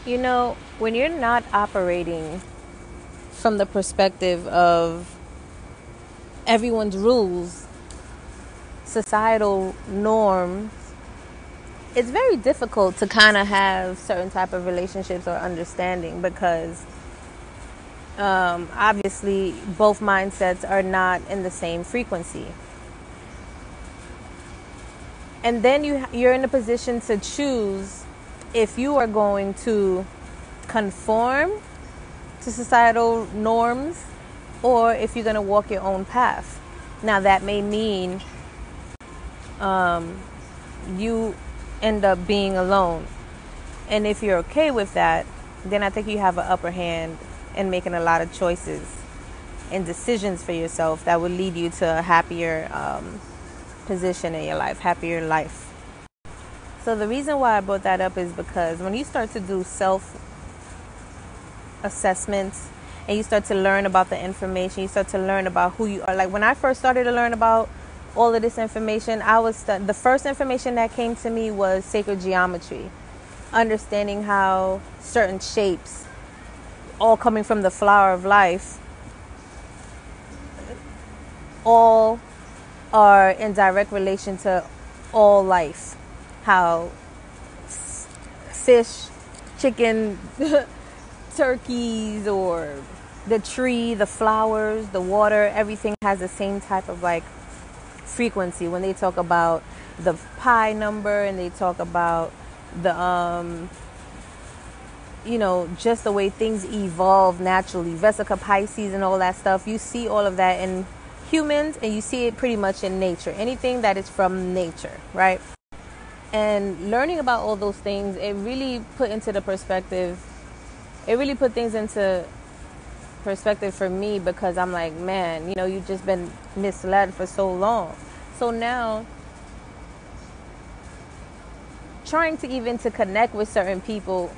When you're not operating from the perspective of everyone's rules, societal norms, it's very difficult to kind of have certain type of relationships or understanding because obviously both mindsets are not in the same frequency. And then you're in a position to choose if you are going to conform to societal norms or if you're going to walk your own path. Now that may mean you end up being alone. And if you're okay with that, then I think you have an upper hand in making a lot of choices and decisions for yourself that will lead you to a happier position in your life, happier life. So the reason why I brought that up is because when you start to do self-assessments and you start to learn about the information, you start to learn about who you are. Like when I first started to learn about all of this information, the first information that came to me was sacred geometry, understanding how certain shapes, all coming from the flower of life, all are in direct relation to all life. How fish, chicken, turkeys, or the tree, the flowers, the water, everything has the same type of frequency. When they talk about the pi number and they talk about the just the way things evolve naturally, Vesica Pisces and all that stuff, you see all of that in humans and you see it pretty much in nature, anything that is from nature, right? And learning about all those things, it really put things into perspective for me, because I'm like, man, you've just been misled for so long. So now trying to connect with certain people,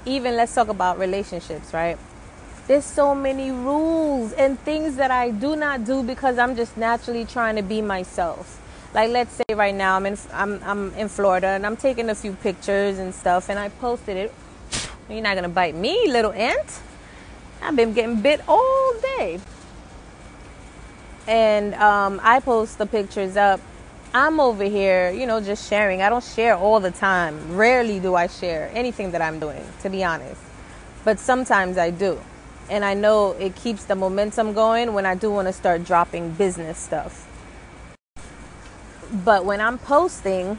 even let's talk about relationships, right? There's so many rules and things that I do not do because I'm just naturally trying to be myself. Like, let's say right now I'm in Florida and I'm taking a few pictures and stuff, and I posted it. You're not gonna bite me, little ant. I've been getting bit all day. And I post the pictures up. I'm over here, just sharing. I don't share all the time. Rarely do I share anything that I'm doing, to be honest. But sometimes I do. And I know it keeps the momentum going when I do want to start dropping business stuff. But when I'm posting,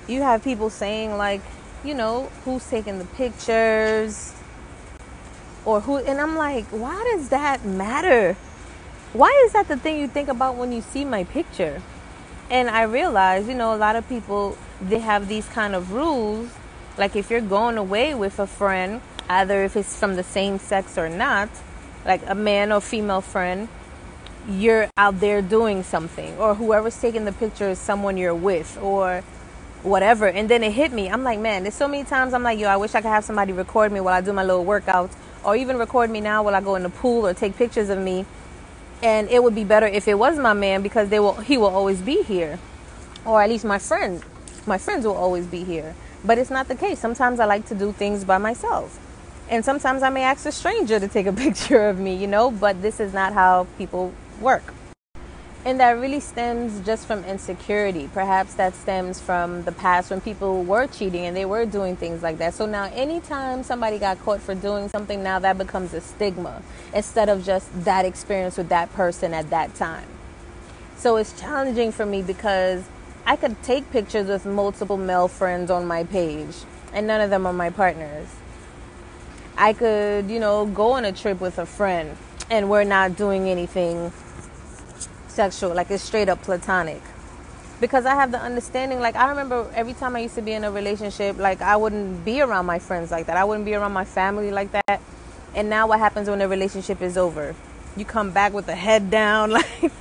you have people saying who's taking the pictures or who, and I'm like, why does that matter? Why is that the thing you think about when you see my picture? And I realize, a lot of people, they have these kind of rules. Like if you're going away with a friend, either if it's from the same sex or not, like a man or female friend, you're out there doing something, or whoever's taking the picture is someone you're with or whatever. And then it hit me. I'm like, man, there's so many times I'm like, I wish I could have somebody record me while I do my little workouts, or even record me now while I go in the pool, or take pictures of me. And it would be better if it was my man, because he will always be here, or at least my friends will always be here. But it's not the case. Sometimes I like to do things by myself. And sometimes I may ask a stranger to take a picture of me, but this is not how people work. And that really stems just from insecurity. Perhaps that stems from the past when people were cheating and they were doing things like that. So now anytime somebody got caught for doing something, now that becomes a stigma instead of just that experience with that person at that time. So it's challenging for me because I could take pictures with multiple male friends on my page and none of them are my partners. I could, go on a trip with a friend and we're not doing anything sexual, like it's straight up platonic, because I have the understanding. Like I remember every time I used to be in a relationship, like I wouldn't be around my friends like that, I wouldn't be around my family like that. And now what happens when the relationship is over? You come back with the head down, like,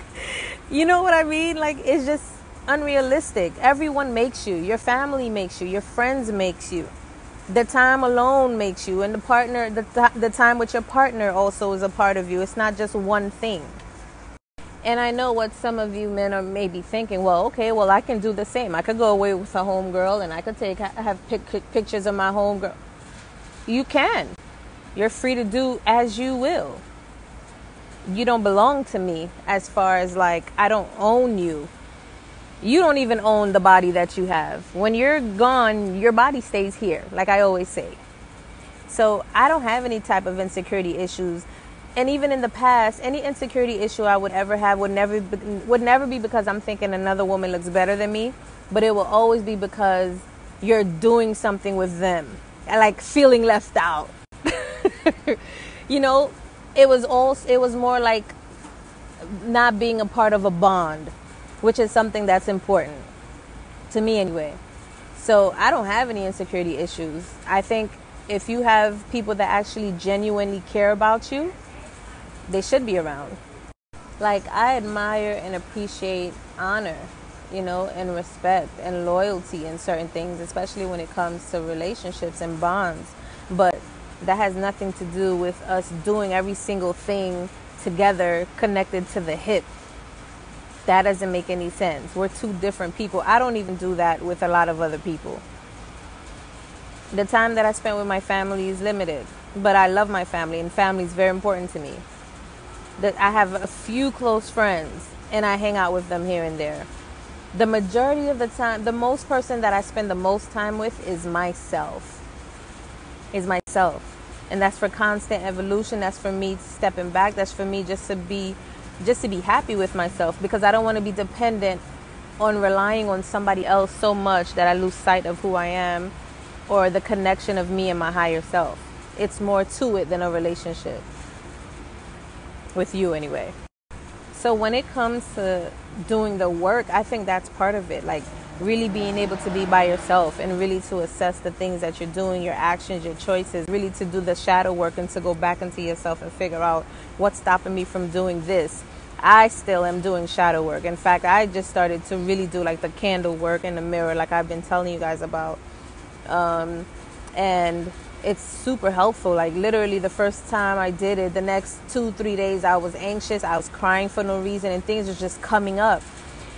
you know what I mean? Like it's just unrealistic. Everyone makes you, your family makes you, your friends makes you, the time alone makes you, and the partner, the time with your partner also is a part of you. It's not just one thing. And I know what some of you men are maybe thinking, well, okay, well, I can do the same. I could go away with a homegirl and I could have pictures of my homegirl. You can. You're free to do as you will. You don't belong to me as far as like, I don't own you. You don't even own the body that you have. When you're gone, your body stays here, like I always say. So I don't have any type of insecurity issues. And even in the past, any insecurity issue I would ever have would never be because I'm thinking another woman looks better than me, but it will always be because you're doing something with them, like feeling left out. You know, it was more like not being a part of a bond, which is something that's important to me anyway. So I don't have any insecurity issues. I think if you have people that actually genuinely care about you, they should be around. Like, I admire and appreciate honor, you know, and respect and loyalty in certain things, especially when it comes to relationships and bonds. But that has nothing to do with us doing every single thing together connected to the hip. That doesn't make any sense. We're two different people. I don't even do that with a lot of other people. The time that I spend with my family is limited, but I love my family, and family is very important to me. That I have a few close friends, and I hang out with them here and there. The majority of the time, the most person that I spend the most time with is myself. And that's for constant evolution. That's for me stepping back. That's for me just to be happy with myself, because I don't want to be dependent on relying on somebody else so much that I lose sight of who I am or the connection of me and my higher self. It's more to it than a relationship. With you anyway. So when it comes to doing the work, I think that's part of it. Like, really being able to be by yourself and really to assess the things that you're doing, your actions, your choices, really to do the shadow work and to go back into yourself and figure out what's stopping me from doing this. I still am doing shadow work. In fact, I just started to really do like the candle work in the mirror, like I've been telling you guys about. And it's super helpful. Like, literally the first time I did it, the next 2-3 days I was anxious, I was crying for no reason, and things were just coming up.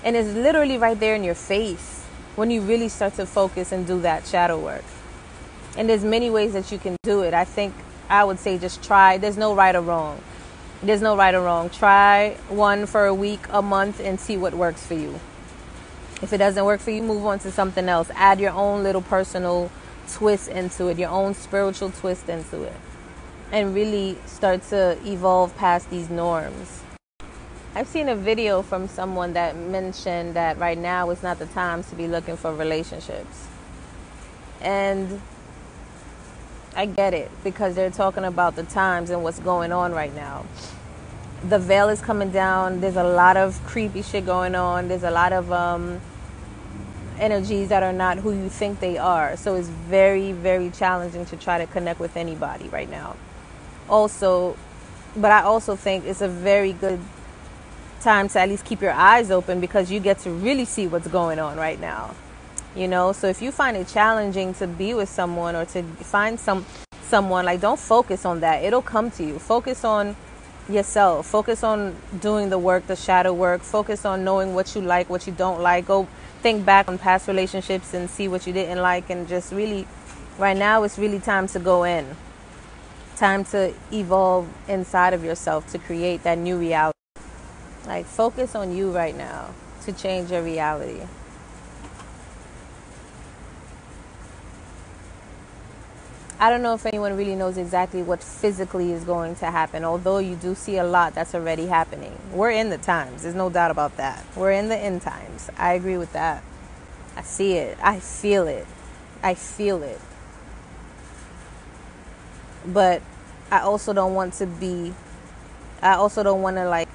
And it's literally right there in your face when you really start to focus and do that shadow work. And there's many ways that you can do it. I would say just try. There's no right or wrong. Try one for a week, a month, and see what works for you. If it doesn't work for you, move on to something else. Add your own little personal twist into it, your own spiritual twist into it, and really start to evolve past these norms. I've seen a video from someone that mentioned that right now is not the time to be looking for relationships. And I get it, because they're talking about the times and what's going on right now. The veil is coming down. There's a lot of creepy shit going on. There's a lot of energies that are not who you think they are. So it's very, very challenging to try to connect with anybody right now. But I also think it's a very good time to at least keep your eyes open, because you get to really see what's going on right now. You know, so if you find it challenging to be with someone or to find someone, like, don't focus on that. It'll come to you. Focus on yourself. Focus on doing the work, the shadow work. Focus on knowing what you like, what you don't like. Go think back on past relationships and see what you didn't like, and just really, right now it's really time to go in. Time to evolve inside of yourself to create that new reality. Like, focus on you right now to change your reality. I don't know if anyone really knows exactly what physically is going to happen, although you do see a lot that's already happening. We're in the times. There's no doubt about that. We're in the end times. I agree with that. I see it. I feel it. But I also don't want to like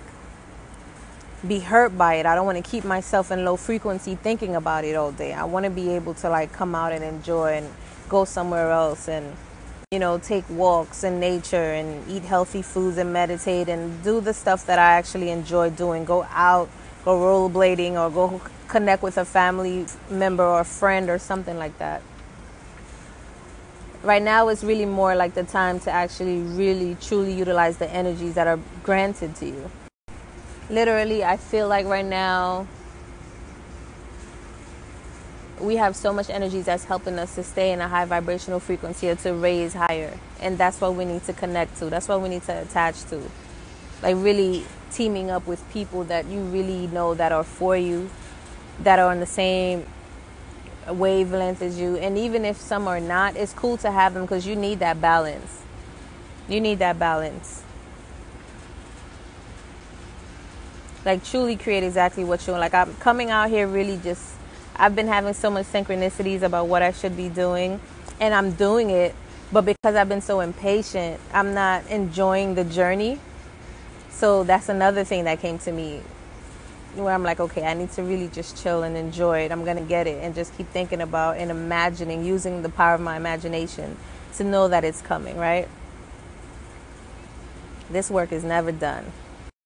be hurt by it. I don't want to keep myself in low frequency thinking about it all day. I want to be able to like come out and enjoy and go somewhere else and, you know, take walks in nature and eat healthy foods and meditate and do the stuff that I actually enjoy doing. Go out, go rollerblading, or go connect with a family member or a friend or something like that. Right now it's really more like the time to actually really truly utilize the energies that are granted to you. Literally, I feel like right now we have so much energy that's helping us to stay in a high vibrational frequency or to raise higher. And that's what we need to connect to. That's what we need to attach to. Like really teaming up with people that you really know that are for you, that are on the same wavelength as you. And even if some are not, it's cool to have them because you need that balance. You need that balance. Like truly create exactly what you want. Like I'm coming out here really just, I've been having so much synchronicities about what I should be doing, and I'm doing it, but because I've been so impatient, I'm not enjoying the journey. So that's another thing that came to me where I'm like, okay, I need to really just chill and enjoy it. I'm going to get it and just keep thinking about and imagining, using the power of my imagination to know that it's coming, right? This work is never done.